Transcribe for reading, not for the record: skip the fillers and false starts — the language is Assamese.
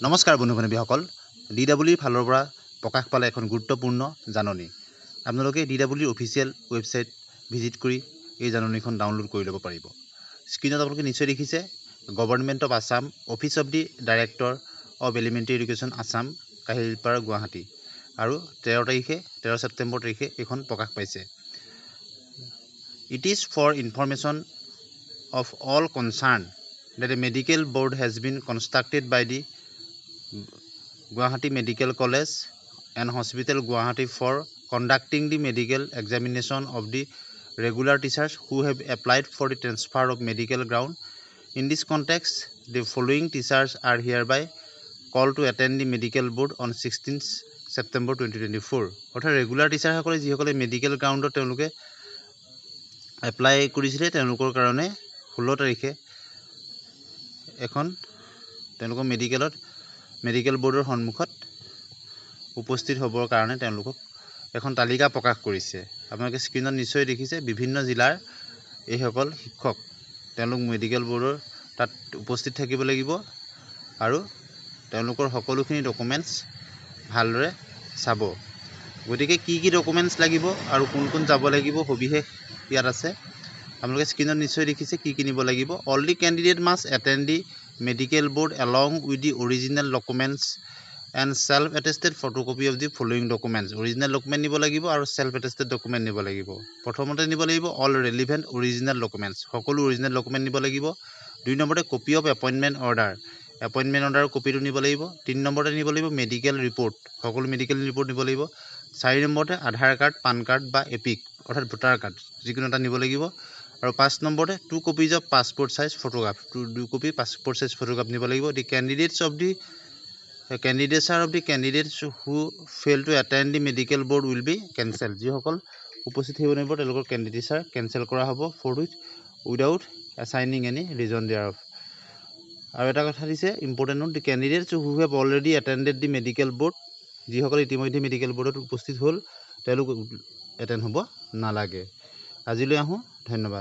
নমস্কাৰ বন্ধু বান্ধৱীসকল DWৰ ফালৰ পৰা প্ৰকাশ পালে এখন গুৰুত্বপূৰ্ণ জাননী আপোনালোকে DWৰ অফিচিয়েল ৱেবছাইট ভিজিট কৰি এই জাননীখন ডাউনলোড কৰি ল'ব পাৰিব স্ক্ৰীনত আপোনালোকে নিশ্চয় দেখিছে government of Assam office of the director of elementary education Assam Kahilipara Guwahati আৰু 13 ছেপ্টেম্বৰ তাৰিখে এখন প্ৰকাশ পাইছে it is for information of all concerned that a medical board has been constructed by the Guwahati Medical College and Hospital Guwahati for conducting the medical examination of the regular teachers who have applied for the transfer of medical ground. In this context, the following teachers are hereby called to attend the medical board on 16th September 2024. অৰ্থাৎ ৰেগুলাৰ টিচাৰ সকলে যিসকলে মেডিকেল গ্ৰাউণ্ডত তেওঁলোকে এপ্লাই কৰিছিলে তেওঁলোকৰ কাৰণে 16 তাৰিখে এখন তেওঁলোকৰ মেডিকেল বোৰ্ডৰ সন্মুখত উপস্থিত হ'বৰ কাৰণে তেওঁলোকক এখন তালিকা প্ৰকাশ কৰিছে আপোনালোকে স্ক্ৰীনত নিশ্চয় দেখিছে বিভিন্ন জিলাৰ এই সকল শিক্ষক তেওঁলোক মেডিকেল বোৰ্ডৰ তাত উপস্থিত থাকিব লাগিব আৰু তেওঁলোকৰ সকলোখিনি ডকুমেন্টছ ভালদৰে চাব গতিকে কি ডকুমেন্টছ লাগিব আৰু কোন কোন যাব লাগিব সবিশেষ ইয়াত আছে আপোনালোকে স্ক্ৰীনত নিশ্চয় দেখিছে কি নিব লাগিব all the candidate must attend the medical board along with the original documents and self attested photocopy of the following documents original document নিব লাগিব আৰু self attested document নিব লাগিব প্ৰথমতে নিব লাগিব all relevant original documents সকলো original document নিব লাগিব দুই নম্বৰতে copy of appointment order কপিটো নিব লাগিব তিন নম্বৰতে নিব লাগিব মেডিকেল ৰিপৰ্ট সকলো মেডিকেল ৰিপৰ্ট নিব লাগিব চাৰি নম্বৰতে আধাৰ কাৰ্ড পান কাৰ্ড বা এপিক অৰ্থাৎ ভোটাৰ কাৰ্ড যিকোনো এটা নিব লাগিব আৰু 5 নম্বৰতে 2 copies of passport size photograph 2 copy passport size photograph নিব লাগিব the candidates of the candidates who fail to attend the medical board will be cancelled যিসকল উপস্থিত হ'ব নোৱাৰিব তেওঁলোকৰ কেণ্ডিডেটছাৰ কেনসেল কৰা হ'ব for without assigning any reason thereof আৰু এটা কথা দিছে important note the candidates who have already attended the medical board যিসকল ইতিমধ্যে মেডিকেল বোৰ্ডত উপস্থিত হ'ল তেওঁলোক এটেন্ড হ'ব নালাগে আজিলৈ আহো ধন্যবাদ